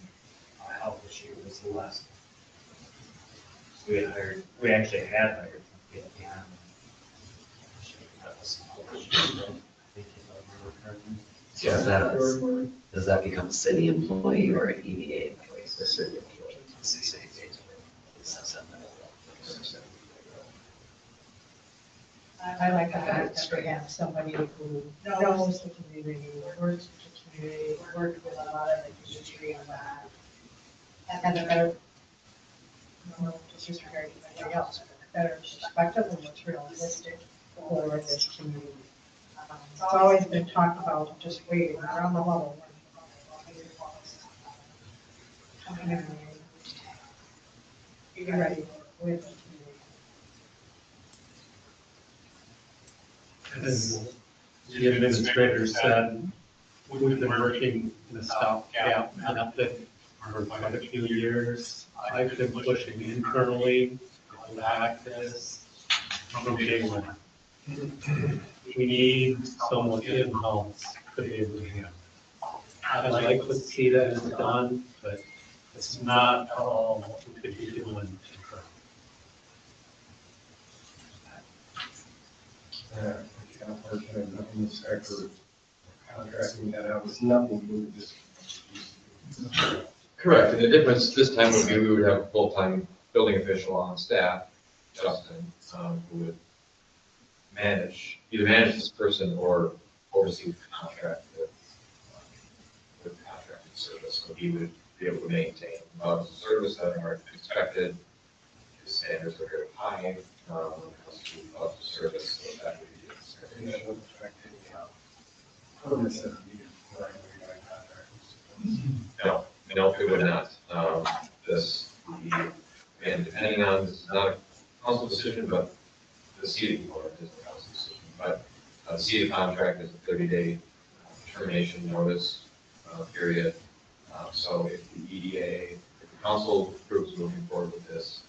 a health issue was the last. We actually had hired somebody at the end. That was a health issue, right? I think if I remember correctly. So does that become a city employee or an EDA employee? The city employee. I like the fact that we have somebody who knows the community, works with the community, worked with a lot of the industry on that. And a better, disregarding anybody else, but a better perspective of what's realistic for this community. It's always been talked about just waiting around the level. Coming in, be ready with the community. As the administrator said, we've been working in the stopgap method for quite a few years. I've been pushing internally to go back to this from day one. We need someone in-house to be able to handle. I like what PETA has done, but it's not all what we could be doing. Yeah, unfortunately, in this sector, contracting that out was nothing to this. Correct, and the difference this time would be we would have a full-time building official on staff, Justin, who would either manage this person or oversee the contract with the contracted service. So he would be able to maintain levels of service that are expected. His standards are very high, levels of service, so that would be expected. No, it would not. And depending on, this is not a council decision, but the seating board is the council decision. But the seating contract is a 30-day termination notice period. So if the EDA, if the council approves moving forward with this,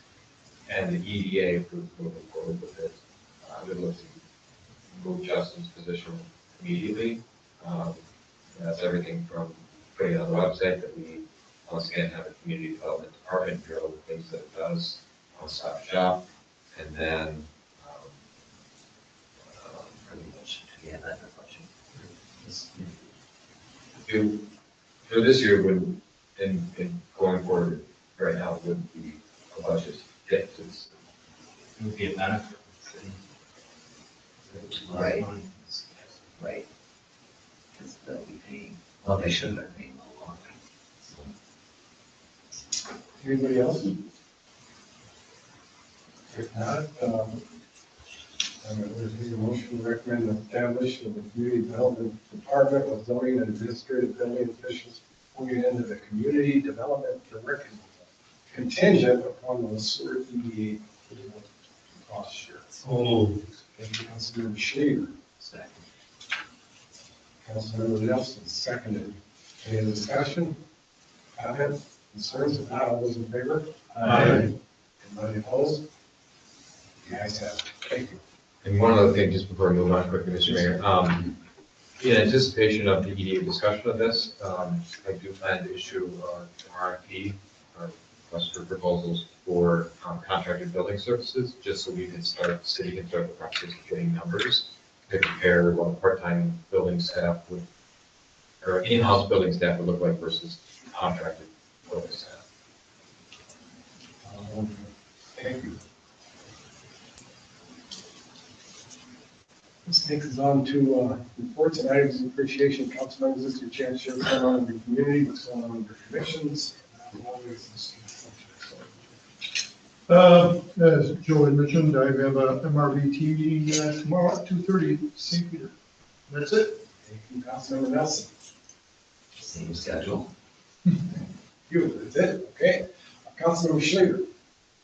and the EDA approves moving forward with it, I would look to move Justin's position immediately. That's everything from putting it on the website that we once again have a community development department, here are all the things that it does, one-stop shop, and then Yeah, that's a question. for this year, when in going forward right now, it wouldn't be a budget hit to this. It would be a benefit. Right. Right. Because they'll be paying, well, they should have been paying a lot. Anybody else? If not, I'm going to take a motion to recommend the establishment of the community development department with zoning and administrative building officials moving into the community development director contingent upon the Sueur EDA cost share. Oh, Thank you, Councilmember Schneider. Second. Councilmember Nelson, seconded. Any other discussion? Comment? Concerns? If not, all those in favor? Aye. Anybody opposed? The ayes have it. Thank you. And one other thing, just before I move on quickly, Mr. Mayor, in anticipation of the EDA discussion of this, I do plan to issue an RFP, request for proposals for contracted building services, just so we can start, the city can start the process of getting numbers to compare what a part-time building staff would, or in-house building staff would look like versus contracted building staff. Thank you. This takes us on to reports and items of appreciation. Council members, this is your chance to share what's going on in your community, what's going on in your commissions. As Joey mentioned, I have a MRVT meeting tomorrow at 2:30, St. Peter. That's it. Thank you, Councilmember Nelson. Same schedule. You, that's it, okay. Councilmember Schley.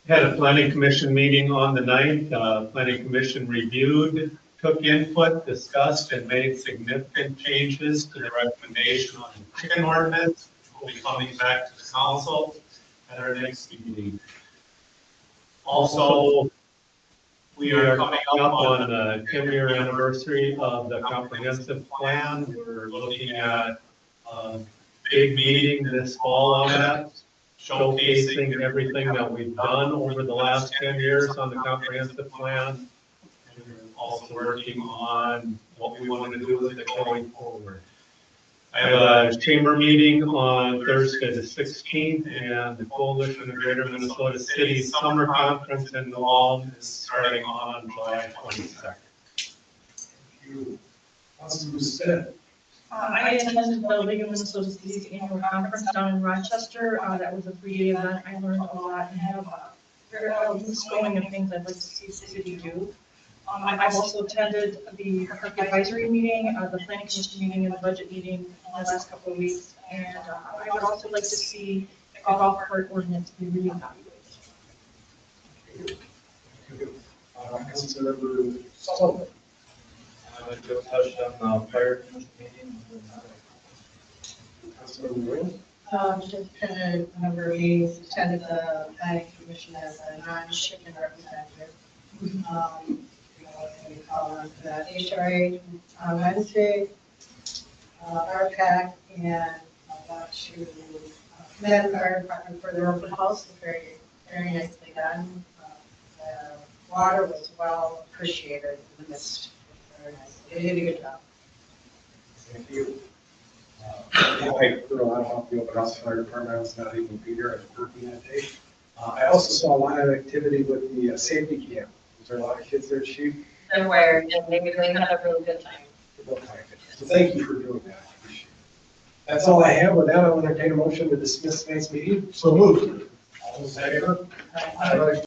had a planning commission meeting on the 9th. Planning commission reviewed took input, discussed, and made significant changes to the recommendation on the chicken ordinance. We'll be coming back to the council at our next meeting. Also, we are coming up on the 10-year anniversary of the comprehensive plan. We're looking at a big meeting this fall on that, showcasing everything that we've done over the last 10 years on the comprehensive plan. And we're also working on what we want to do with it going forward. I have a chamber meeting on Thursday the 16th, and the Coalition of Greater Minnesota Cities Summer Conference in New Ulm is starting on July 22nd. Councilman Smith. I attended the League of Minnesota Cities annual conference down in Rochester. That was a 3-day event. I learned a lot and have a list going of things I'd like to see the city do. I've also attended the park advisory meeting, the planning commission meeting, and the budget meeting in the last couple of weeks. And I would also like to see the golf cart ordinance be reevaluated. Councilmember Sullivan. I'd like to touch on the fire commission meeting. Councilmember Williams. Just attended a number of meetings, attended the planning commission as a non-chicken representative. What do we call them, the HRA on Wednesday, RPAC, and I want to commend the fire department for their open house. It was very, very nicely done. The water was well appreciated in the midst. Very nice. They did a good job. Thank you. I don't know if you open house fire department, I was not able to be here, I was working that day. I also saw a lot of activity with the safety camp. Was there a lot of kids there, Chief? There were, and they really had a really good time. So thank you for doing that. I appreciate it. That's all I have. With that, I'll entertain a motion to dismiss tonight's meeting. So moved. All those in favor? Aye.